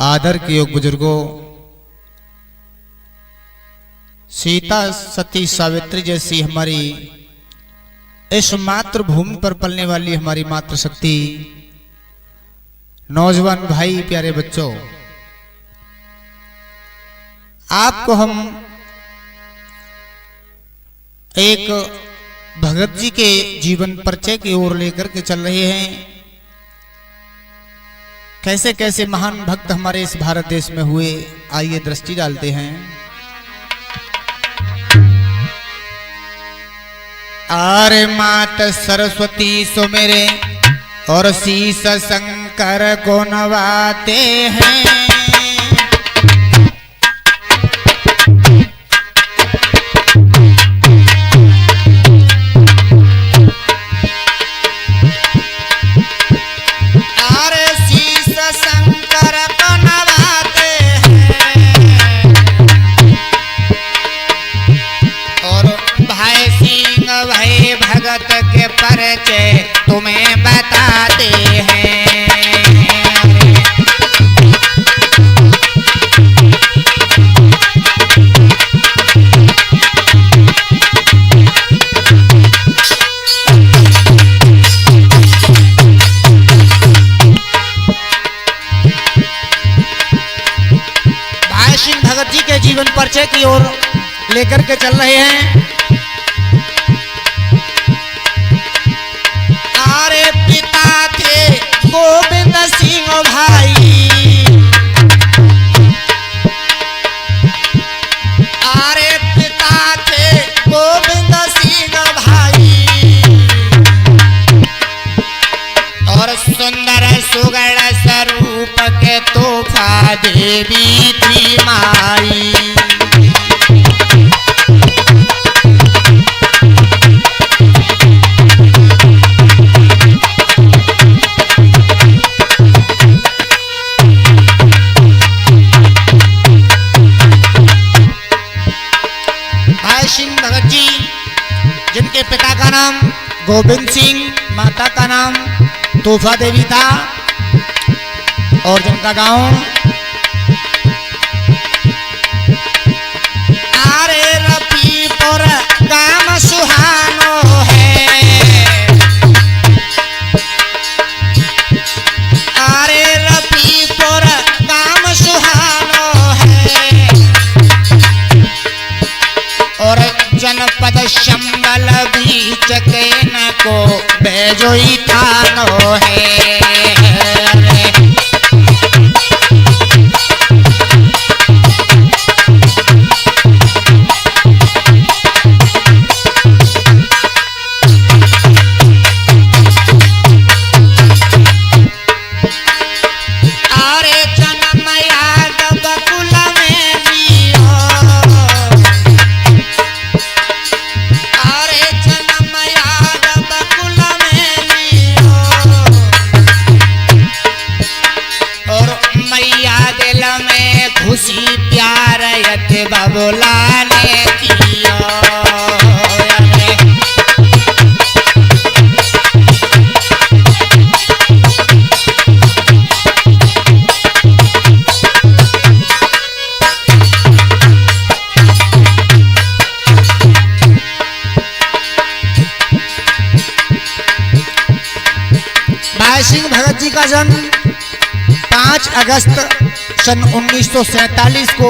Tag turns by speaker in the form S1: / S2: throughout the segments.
S1: आदर के योग बुजुर्गों, सीता सती सावित्री जैसी हमारी इस मातृभूमि पर पलने वाली हमारी मातृशक्ति, नौजवान भाई, प्यारे बच्चों, आपको हम एक भगत जी के जीवन परिचय की ओर लेकर के चल रहे हैं। कैसे कैसे महान भक्त हमारे इस भारत देश में हुए, आइए दृष्टि डालते हैं। आरे मात सरस्वती सुमेरे और शीश शंकर को नवाते हैं।
S2: के परिचय तुम्हें बताते हैं।
S1: भाई सिंह भगत जी के जीवन परिचय की ओर लेकर के चल रहे हैं।
S2: गोविंद सिंह भाई, आरे पिता थे गोविंद सिंह भाई, और सुंदर सुगढ़ स्वरूप के तोहफा देवी थी माई।
S1: सिंह भगत जी, जिनके पिता का नाम गोविंद सिंह, माता का नाम तोहफा देवी था, और जिनका गांव
S2: आरे रफीपुर गांव सुहानो है। आरे रफीपुर गांव सुहानो है, और जनपद शंबल बीच के न को बेजोई थानो है। आरे जन्म याद बकुल में जियो, खुशी प्यार यत बबुला ने किया।
S1: भाई सिंह भगत जी का जन्म 5 अगस्त सन 1947 को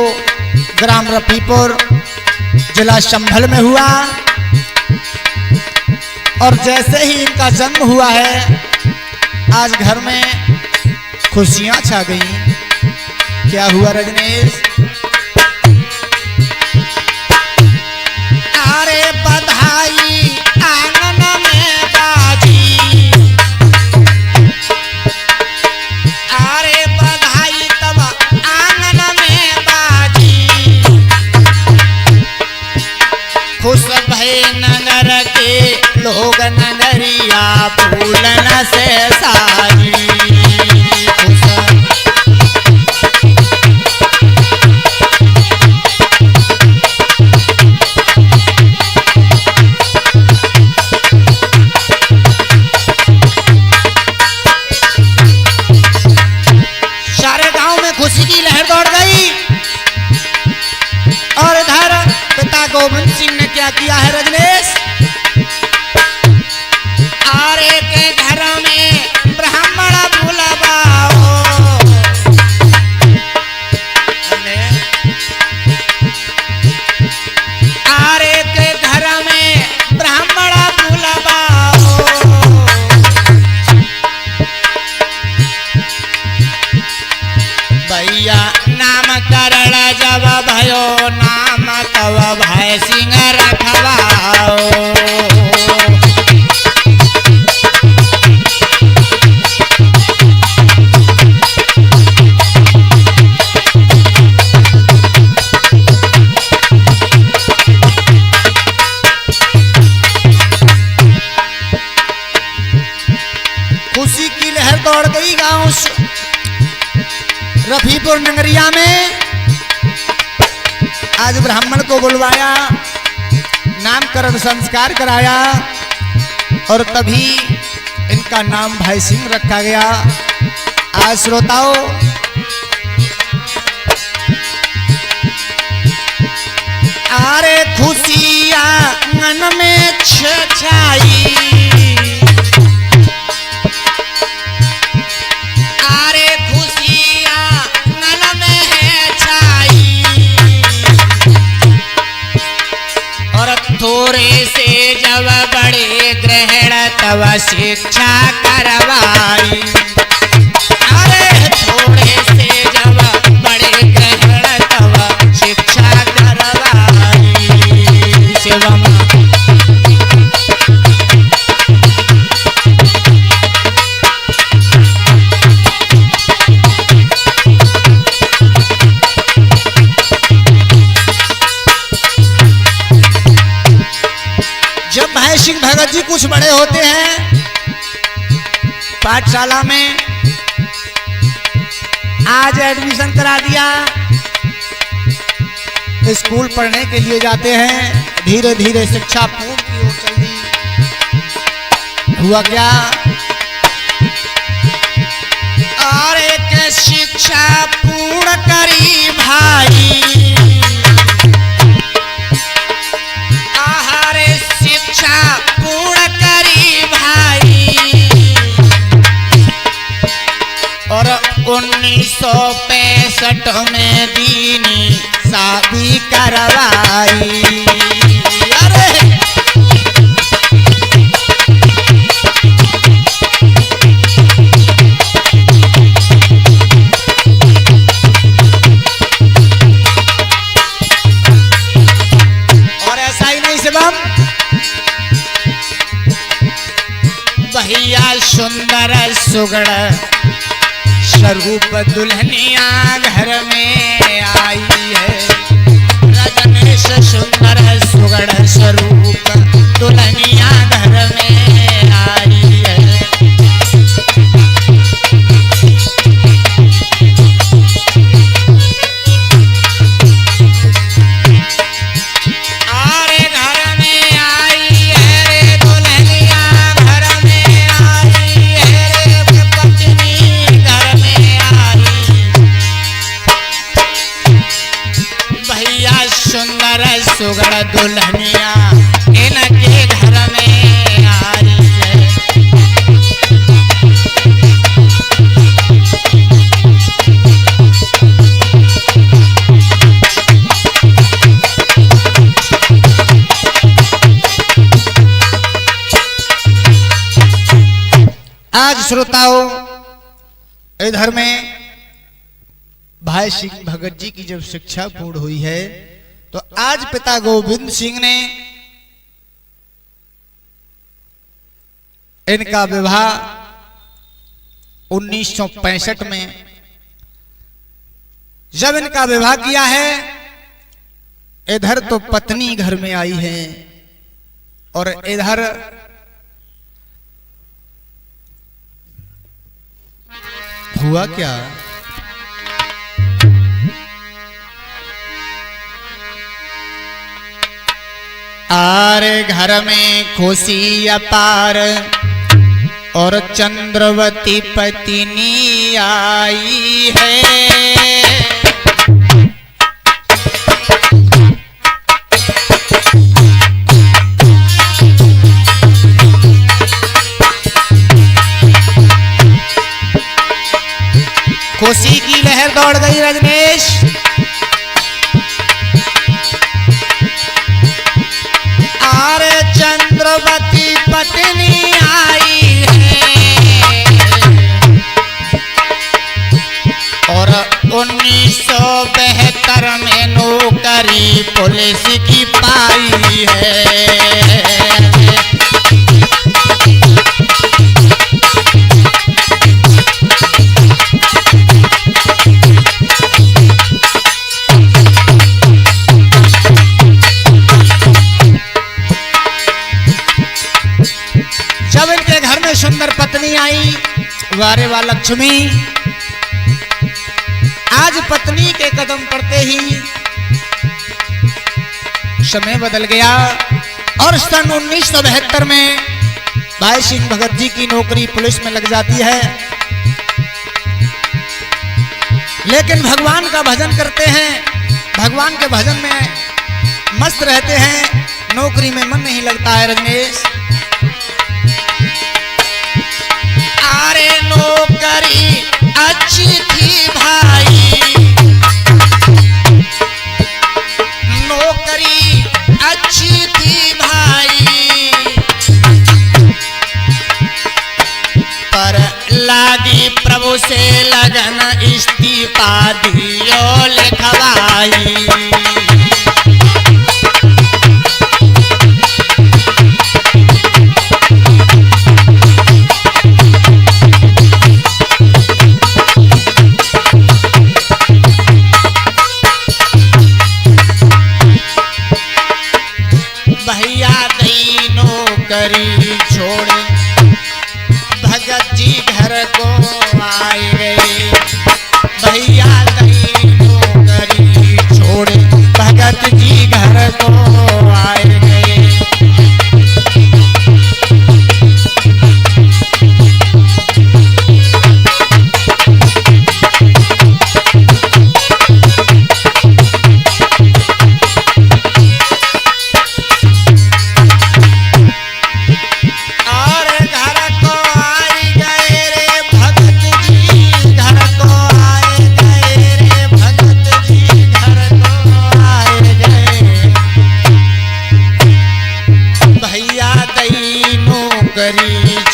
S1: ग्राम रफीपुर, जिला संभल में हुआ। और जैसे ही इनका जन्म हुआ है, आज घर में खुशियां छा गई। क्या हुआ रजनीश?
S2: अरे बधाई आंगन में बाजी, अरे बधाई तब आंगन में बाजी, खुश भय नगर के लोग नगरिया फूलन से साजी। खुशी
S1: क्या किया है रजनेश?
S2: आरे के घर में ब्राह्मण बुलवाओ, आरे के घर में ब्राह्मण बुलवाओ, भैया नामकरण जब भयो नाम तब भय सिंह रखवाओ।
S1: खुशी की लहर दौड़ गई गांव रफीपुर नगरिया में। आज ब्राह्मण को बुलवाया, नामकरण संस्कार कराया और तभी इनका नाम भाई सिंह रखा गया। आज श्रोताओं,
S2: आरे खुशियां मन में छाई, आरे खुशियां मन में है छाई, और थोड़े से जब बड़े ग्रहण तब शिक्षा करवाई, अरे थोड़े से जब बड़े ग्रहण तब शिक्षा करवाई। शिवम
S1: जब भाई सिंह भगत जी कुछ बड़े होते हैं, पाठशाला में आज एडमिशन करा दिया, स्कूल पढ़ने के लिए जाते हैं। धीरे धीरे शिक्षा पूर्ण की ओर चल दी। हुआ क्या?
S2: और एक शिक्षा पूर्ण करी भाई, आहारे शिक्षा पूर्ण करी भाई, और 1965 में दीनी शादी करवाई। अरे
S1: और ऐसा ही नहीं शिवम,
S2: भैया सुंदर सुगड़ स्वरूप दुल्हनिया घर में आई है, रजनेश सुंदर सुगड़ स्वरूप दुल्हनिया घर में आई है। आरे घर में आई है रे दुल्हनिया, घर में आई है रे पत्नी, घर में आई भैया सुंदर सुगड़ दुल्हनिया इनके घर में आई है।
S1: आज श्रोताओं, इधर में भाई सिंह भगत जी की जब शिक्षा पूर्ण हुई है, तो आज पिता गोविंद सिंह ने इनका विवाह 1965 में जब इनका विवाह किया है। इधर तो पत्नी घर में आई है और इधर हुआ क्या?
S2: आरे घर में खुशी अपार और चंद्रवती पत्नी आई है।
S1: खुशी की लहर दौड़ गई रजनीश।
S2: और चंद्रवती पत्नी आई है और 1972 में नौकरी पुलिस की पाई है।
S1: जब इनके घर में सुंदर पत्नी आई वारे वा लक्ष्मी, आज पत्नी के कदम पड़ते ही समय बदल गया और सन 1972 में भाई सिंह भगत जी की नौकरी पुलिस में लग जाती है। लेकिन भगवान का भजन करते हैं, भगवान के भजन में मस्त रहते हैं, नौकरी में मन नहीं लगता है रजनीश।
S2: अरे नौकरी अच्छी थी भाई, नौकरी अच्छी थी भाई, पर लागी प्रभु से लगन इस्तीफा दियो लिखवाई। नौकरी छोड़ भगत जी घर को आए गए, भैया नई नौकरी छोड़ भगत जी घर को आए गए।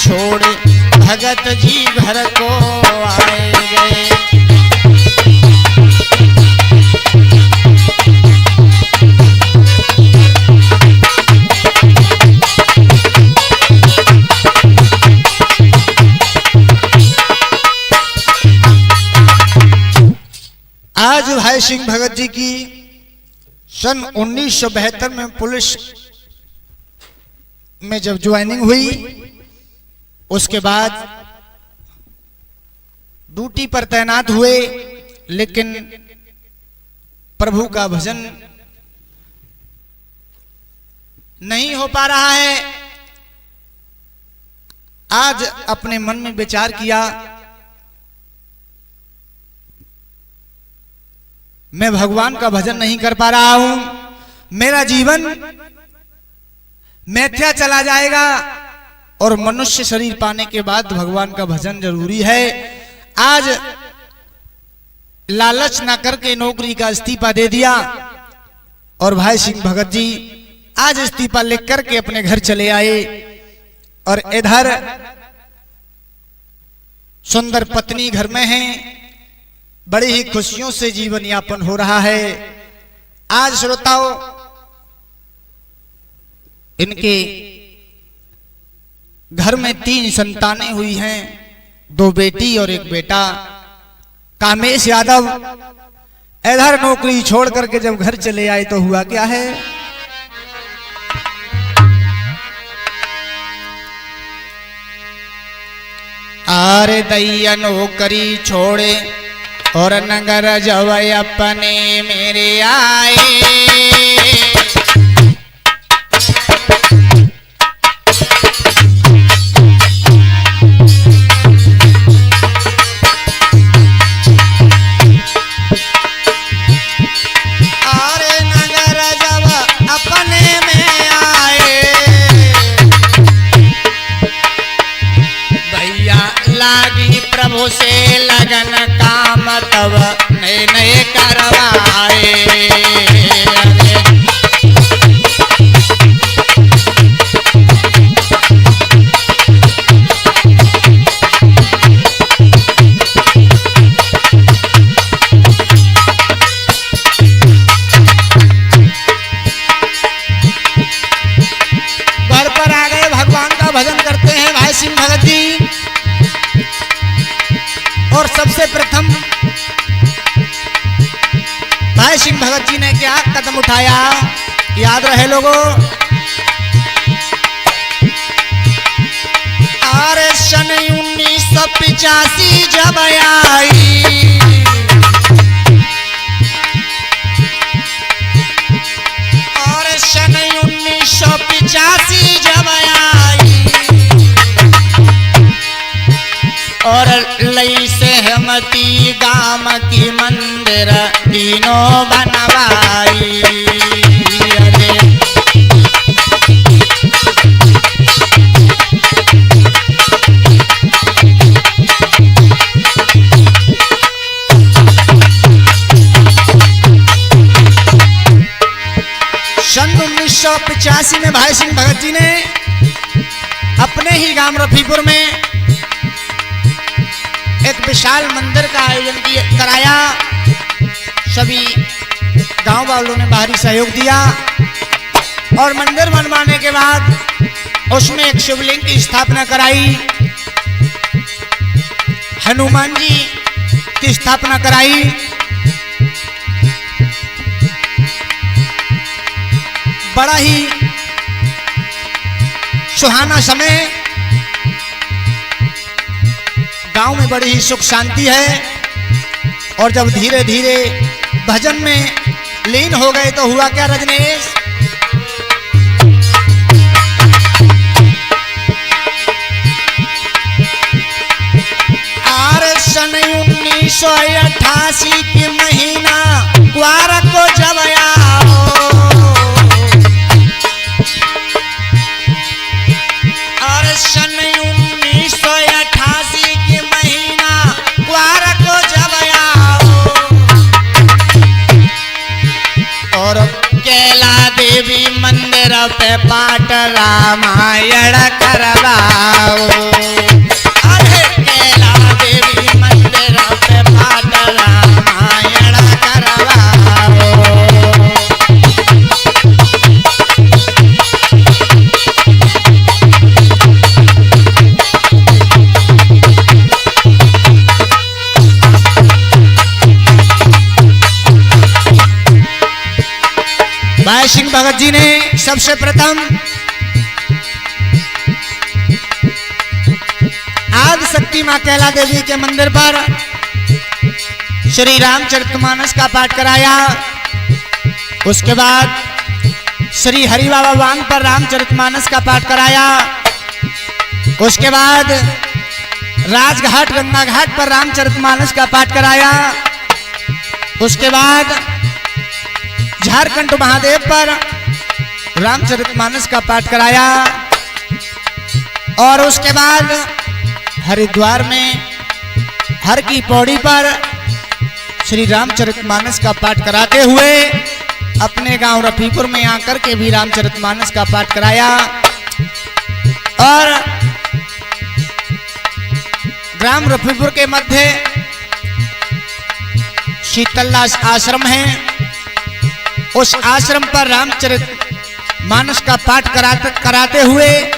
S2: छोड़ भगत जी घर को आए गए।
S1: आज भाई सिंह भगत जी की सन 1972 में पुलिस में जब ज्वाइनिंग हुई, उसके बाद ड्यूटी पर तैनात हुए, लेकिन प्रभु का भजन नहीं हो पा रहा है। आज अपने मन में विचार किया, मैं भगवान का भजन नहीं कर पा रहा हूं, मेरा जीवन मिथ्या चला जाएगा और मनुष्य शरीर पाने के बाद भगवान का भजन जरूरी है। आज लालच ना करके नौकरी का इस्तीफा दे दिया और भाई सिंह भगत जी आज इस्तीफा लिख करके अपने घर चले आए और इधर सुंदर पत्नी घर में है, बड़ी ही खुशियों से जीवन यापन हो रहा है। आज श्रोताओं, इनके घर में 3 संतानें हुई हैं, 2 बेटी और 1 बेटा। कामेश यादव इधर नौकरी छोड़ करके जब घर चले आए तो हुआ क्या है,
S2: आरे दैया नौकरी छोड़े और नगर जवय अपने मेरे आए। प्रभु से लगन काम काम तब नए नए करवाए।
S1: घर पर आ गए, भगवान का भजन करते हैं भाई सिंह भगत जी। और सबसे प्रथम भाई सिंह भगत जी ने क्या कदम उठाया, याद रहे लोगों। अरे सन 1985 जब आई, और सन 1985 जब आई,
S2: और लई सहमति गाम की मंदिर तीनों बनवाई। अरे
S1: सन 1985 में भाई सिंह भगत जी ने अपने ही गांव रफीपुर में एक विशाल मंदिर का आयोजन कराया। सभी गांव वालों ने बाहरी सहयोग दिया और मंदिर बनवाने के बाद उसमें एक शिवलिंग की स्थापना कराई, हनुमान जी की स्थापना कराई। बड़ा ही सुहाना समय, गांव में बड़ी ही सुख शांति है। और जब धीरे धीरे भजन में लीन हो गए तो हुआ क्या रजनीश? सन 1988 के महीना क्वार को जब आओ, और सन 1988 के महीना क्वार को जब आओ,
S2: और कैला देवी मंदिर पे पाठ रामायण करवाओ।
S1: अरे कैला देवी मंदिर पे पाठ रामायण करवाओ। भाई सिंह भगत जी ने सबसे प्रथम आदि शक्ति मां कैला देवी के मंदिर पर श्री रामचरितमानस का पाठ कराया। उसके बाद श्री हरि बाबा बांध पर रामचरितमानस का पाठ कराया। उसके बाद राजघाट गंगा घाट पर रामचरितमानस का पाठ कराया। उसके बाद झारखंड महादेव पर रामचरितमानस का पाठ कराया। और उसके बाद हरिद्वार में हर की पौड़ी पर श्री रामचरितमानस का पाठ कराते हुए अपने गांव रफीपुर में आकर के भी रामचरितमानस का पाठ कराया। और ग्राम रफीपुर के मध्य शीतलदास आश्रम है, उस आश्रम पर रामचरितमानस का पाठ कराते हुए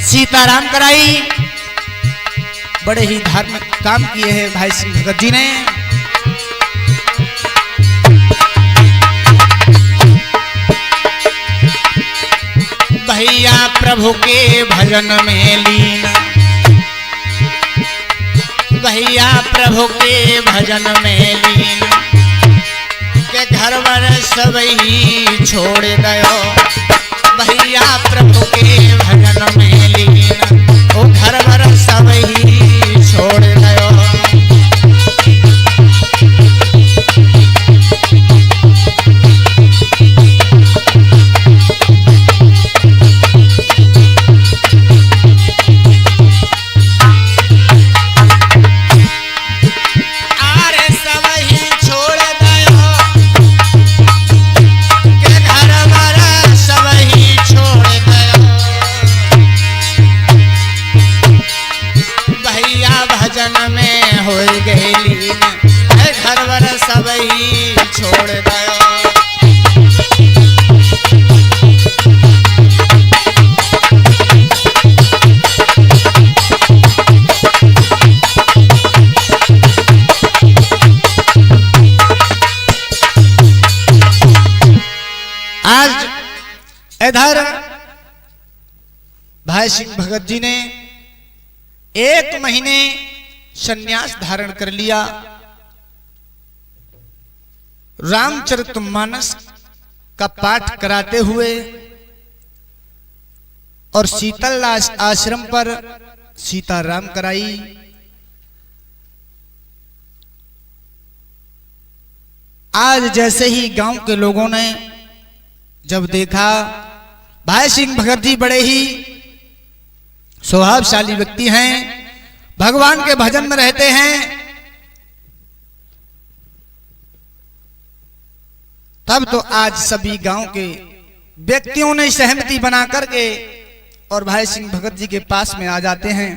S1: सीताराम कराई। बड़े ही धार्मिक काम किए हैं भाई सिंह भगत जी ने।
S2: भैया प्रभु के भजन में लीन, भैया प्रभु के भजन में लीन, के घर वर सब ही छोड़ गयो। भैया प्रभु के भजन में लीन, वो घर वर सब ही छोड़ गयो। हो गए लीन, घर वर सब ही छोड़ गयो। आज इधर भाई सिंह भगत जी ने 1 महीने संन्यास धारण कर लिया। रामचरितमानस का पाठ कराते हुए और शीतल आश्रम पर सीताराम कराई। आज जैसे ही गांव के लोगों ने जब देखा भाई सिंह भगत जी बड़े ही स्वभावशाली व्यक्ति हैं, भगवान के भजन में रहते हैं, तब तो आज सभी गांव के व्यक्तियों ने सहमति बना करके और भाई सिंह भगत जी के पास में आ जाते हैं।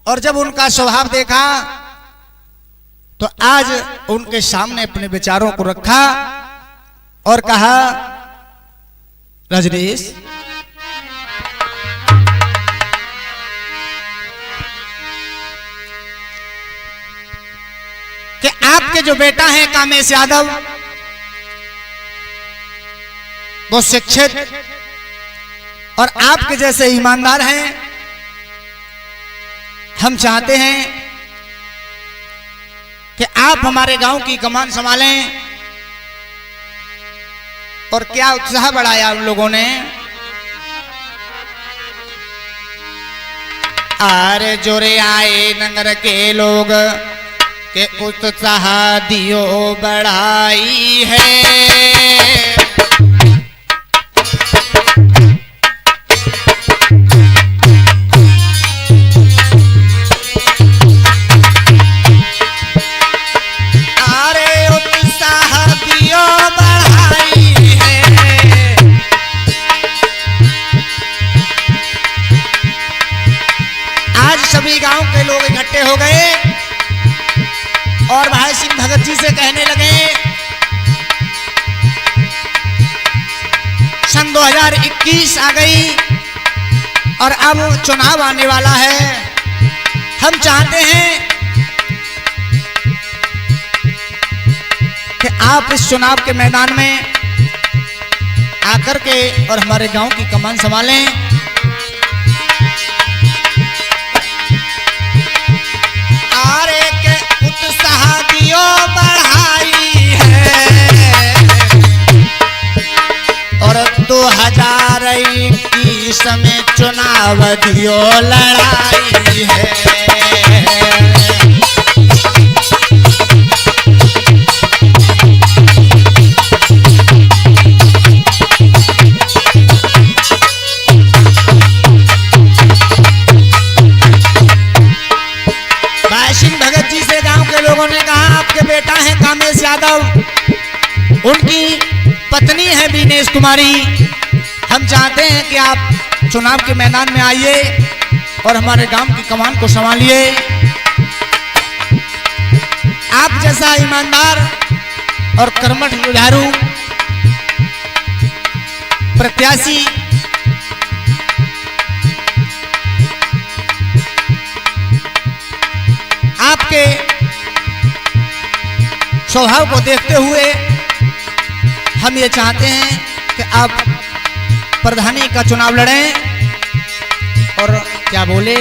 S2: और जब उनका स्वभाव देखा तो आज उनके सामने अपने विचारों को रखा और कहा, रजनीश, कि आपके जो बेटा है कामेश यादव, वो शिक्षित और आपके जैसे ईमानदार हैं। हम चाहते हैं कि आप हमारे गांव की कमान संभालें। और क्या उत्साह बढ़ाया उन लोगों ने। आरे जोरे आए नगर के लोग के उत्साह दियो बढ़ाई है। सभी गांव के लोग इकट्ठे हो गए और भाई सिंह भगत जी से कहने लगे, सन 2021 आ गई और अब चुनाव आने वाला है। हम चाहते हैं कि आप इस चुनाव के मैदान में आकर के और हमारे गांव की कमान संभालें। बढ़ाई है और 2021 में चुनाव दियो लड़ाई है। भाई सिंह भगत जी से गांव के लोगों ने कहा, आपके बेटा है कामेश यादव, उनकी पत्नी है बीनेश कुमारी। हम चाहते हैं कि आप चुनाव के मैदान में आइए और हमारे गांव की कमान को संभालिए। आप जैसा ईमानदार और कर्मठ जुझारू प्रत्याशी आपके स्वभाव को देखते हुए हम ये चाहते हैं कि आप प्रधानी का चुनाव लड़ें। और क्या बोले,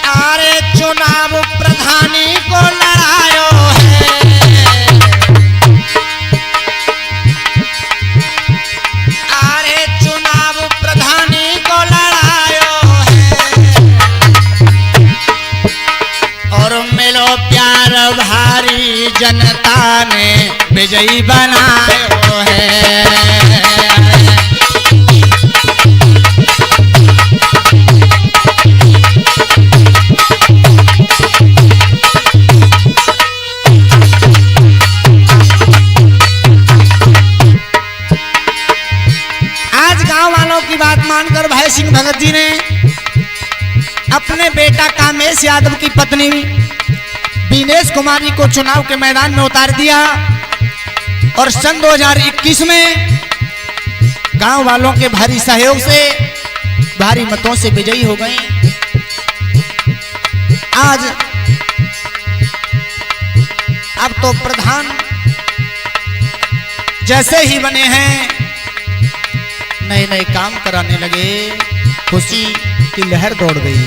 S2: अरे चुनाव प्रधानी को लड़ायो है, अरे चुनाव प्रधानी को लड़ायो है। और मिलो प्यार भारी जनता ने विजयी बनायो है।
S1: गांव वालों की बात मानकर भाई सिंह भगत जी ने अपने बेटा कामेश यादव की पत्नी बीनेश कुमारी को चुनाव के मैदान में उतार दिया और सन 2021 में गांव वालों के भारी सहयोग से भारी मतों से विजयी हो गई। आज अब तो प्रधान जैसे ही बने हैं नए नए काम कराने लगे, खुशी की लहर दौड़ गई।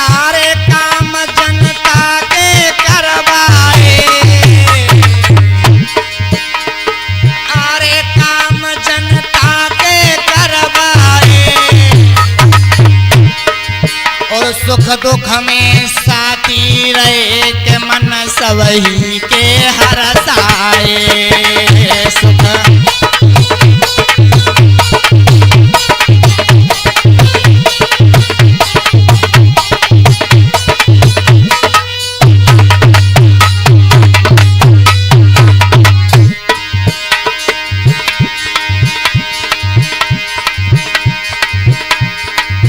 S1: आरे काम जनता के करवाए, आरे काम जनता के करवाए और सुख दुख में साथी रहे के मन सबही के हरसाए। सुख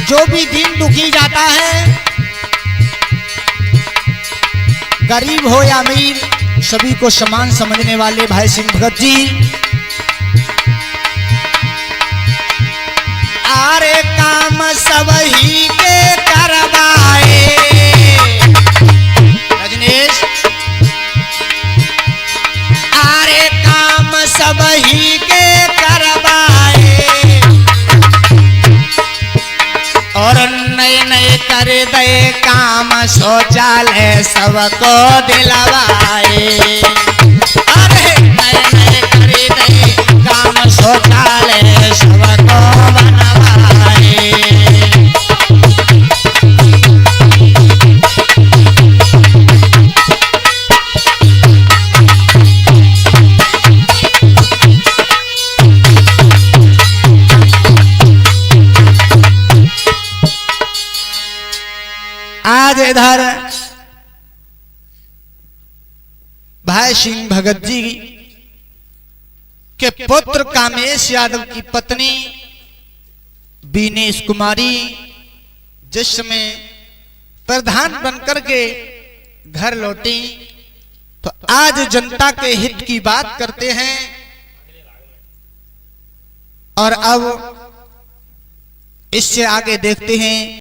S1: जो भी दीन दुखी जाता है, गरीब हो या अमीर, सभी को समान समझने वाले भाई सिंह भगत जी आरे काम सबही के करवाए। रजनीश, आरे काम सबही के करवाए और नए नए कर दे काम शौचालय सबको दिलवाए। अरे नए नए कर दे काम शौचालय सबको बनवाए। आज इधर भाई सिंह भगत जी के पुत्र कामेश यादव की पत्नी बीनेश कुमारी जिस समय प्रधान बनकर के घर लौटी तो आज जनता के हित की बात करते हैं। और अब इससे आगे देखते हैं